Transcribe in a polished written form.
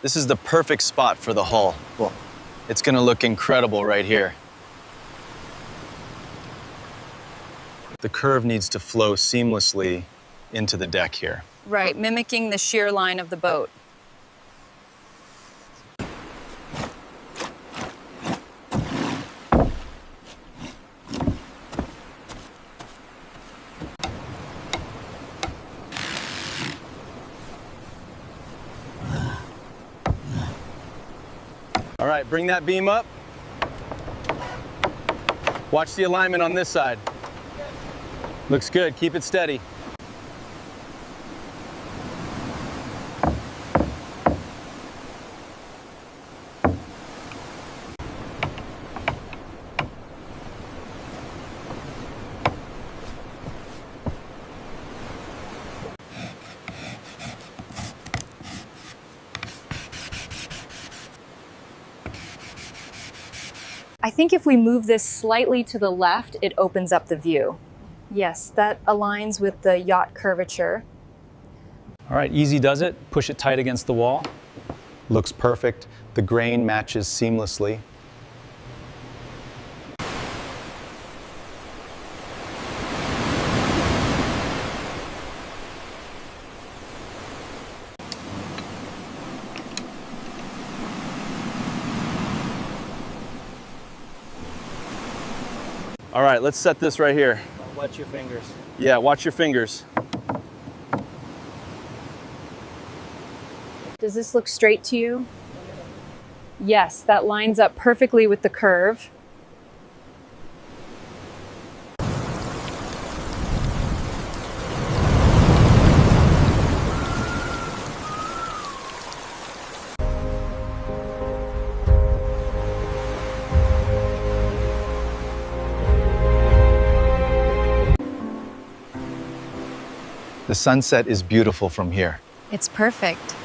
This is the perfect spot for the hull. Cool. It's gonna look incredible right here. The curve needs to flow seamlessly into the deck here. Right, mimicking the shear line of the boat. All right, bring that beam up. Watch the alignment on this side. Looks good, keep it steady. I think if we move this slightly to the left, it opens up the view. Yes, that aligns with the yacht curvature. All right, easy does it. Push it tight against the wall. Looks perfect. The grain matches seamlessly. All right, let's set this right here. Watch your fingers. Yeah, watch your fingers. Does this look straight to you? Yes, that lines up perfectly with the curve. The sunset is beautiful from here. It's perfect.